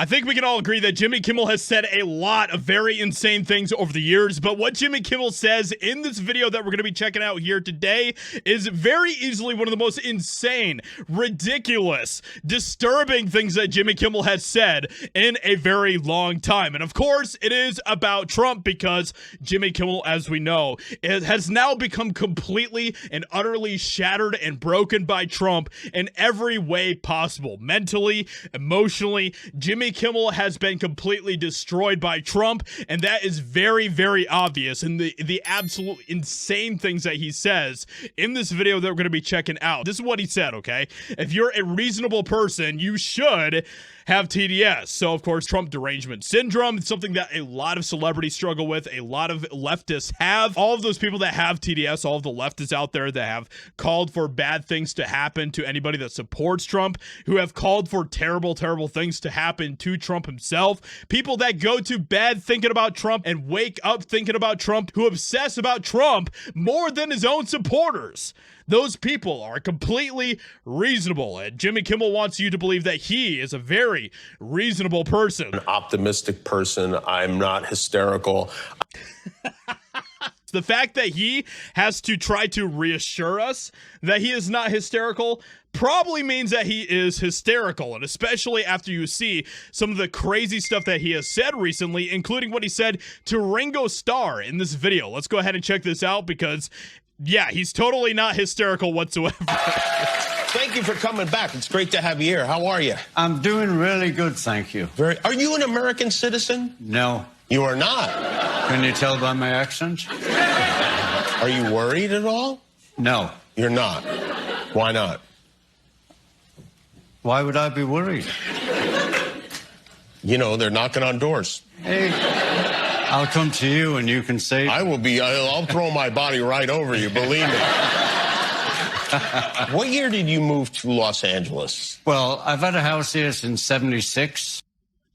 I think we can all agree that Jimmy Kimmel has said a lot of very insane things over the years, but what Jimmy Kimmel says in this video that we're going to be checking out here today is very easily one of the most insane, ridiculous, disturbing things that Jimmy Kimmel has said in a very long time. And of course, it is about Trump because Jimmy Kimmel, as we know, has now become completely and utterly shattered and broken by Trump in every way possible. Mentally, emotionally, Jimmy Kimmel has been completely destroyed by Trump, and that is very, very obvious in the absolute insane things that he says in this video that we're going to be checking out. This is what he said, okay? If you're a reasonable person, you should have TDS. So, of course, Trump Derangement Syndrome. It's something that a lot of celebrities struggle with. A lot of leftists have. All of those people that have TDS, all of the leftists out there that have called for bad things to happen to anybody that supports Trump, who have called for terrible, terrible things to happen to Trump himself. People that go to bed thinking about Trump and wake up thinking about Trump, who obsess about Trump more than his own supporters. Those people are completely reasonable, and Jimmy Kimmel wants you to believe that he is a very reasonable person. An optimistic person. I'm not hysterical. The fact that he has to try to reassure us that he is not hysterical probably means that he is hysterical, and especially after you see some of the crazy stuff that he has said recently, including what he said to Ringo Starr in this video. Let's go ahead and check this out because, yeah, he's totally not hysterical whatsoever. Thank you for coming back. It's great to have you here. How are you? I'm doing really good, thank you. Are you an American citizen? No. You are not. Can you tell by my accent? Are you worried at all? No. You're not. Why not? Why would I be worried? You know, they're knocking on doors. Hey, I'll come to you and you can say... I'll throw my body right over you, believe me. What year did you move to Los Angeles? Well, I've had a house here since '76.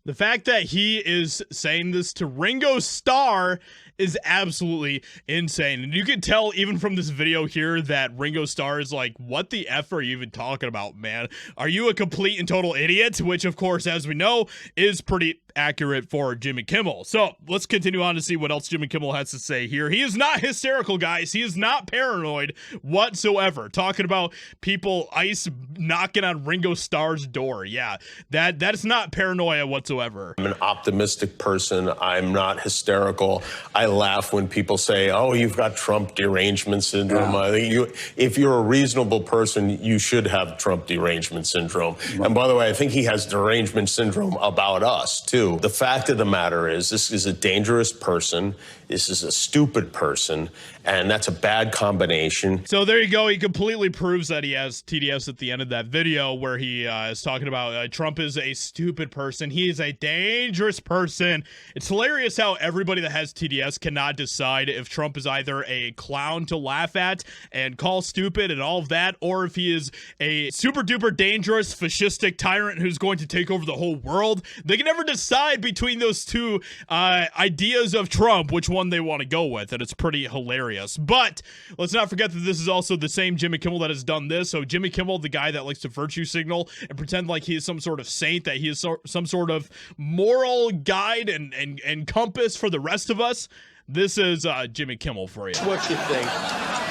The fact that he is saying this to Ringo Starr is absolutely insane. And you can tell even from this video here that Ringo Starr is like, what the F are you even talking about, man? Are you a complete and total idiot? Which, of course, as we know, is pretty accurate for Jimmy Kimmel. So let's continue on to see what else Jimmy Kimmel has to say here. He is not hysterical, guys. He is not paranoid whatsoever. Talking about people, ICE knocking on Ringo Starr's door. Yeah, that's not paranoia whatsoever. I'm an optimistic person. I'm not hysterical. I laugh when people say, oh, you've got Trump derangement syndrome. Yeah. I think if you're a reasonable person, you should have Trump derangement syndrome. Right. And by the way, I think he has derangement syndrome about us, too. The fact of the matter is, this is a dangerous person. This is a stupid person, and that's a bad combination. So there you go. He completely proves that he has TDS at the end of that video where he is talking about Trump is a stupid person. He is a dangerous person. It's hilarious how everybody that has TDS cannot decide if Trump is either a clown to laugh at and call stupid and all of that, or if he is a super duper dangerous fascistic tyrant who's going to take over the whole world. They can never decide between those two ideas of Trump, which one they want to go with, and it's pretty hilarious. But let's not forget that this is also the same Jimmy Kimmel that has done this. So Jimmy Kimmel, the guy that likes to virtue signal and pretend like he is some sort of saint, that he is some sort of moral guide and compass for the rest of us. This is Jimmy Kimmel for you. What you think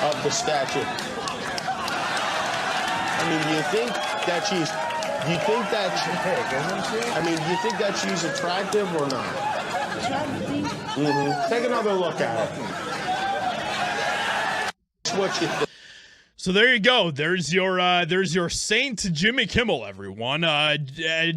of the statue? I mean, do you think that she's attractive or not? Take another look at it. What you think? So there you go. There's your Saint Jimmy Kimmel, everyone.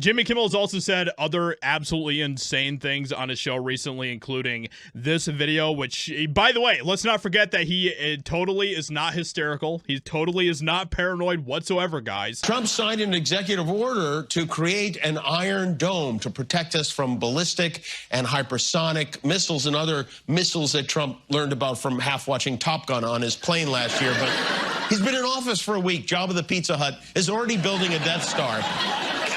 Jimmy Kimmel has also said other absolutely insane things on his show recently, including this video, which, by the way, let's not forget that he totally is not hysterical. He totally is not paranoid whatsoever, guys. Trump signed an executive order to create an iron dome to protect us from ballistic and hypersonic missiles and other missiles that Trump learned about from half watching Top Gun on his plane last year. But he's been in office for a week. Jabba the Pizza Hut is already building a Death Star.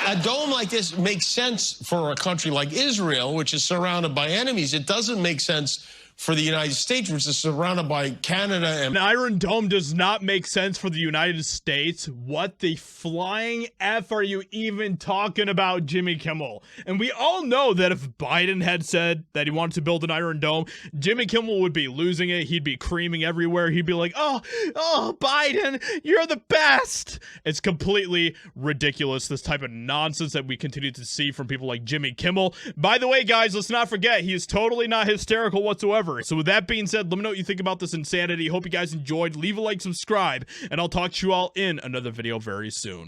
A dome like this makes sense for a country like Israel, which is surrounded by enemies. It doesn't make sense for the United States, which is surrounded by Canada and An Iron Dome does not make sense for the United States. What the flying F are you even talking about, Jimmy Kimmel? And we all know that if Biden had said that he wanted to build an Iron Dome, Jimmy Kimmel would be losing it. He'd be creaming everywhere. He'd be like, oh, Biden, you're the best. It's completely ridiculous, this type of nonsense that we continue to see from people like Jimmy Kimmel. By the way, guys, let's not forget, he is totally not hysterical whatsoever. So with that being said, let me know what you think about this insanity. Hope you guys enjoyed. Leave a like, subscribe, and I'll talk to you all in another video very soon.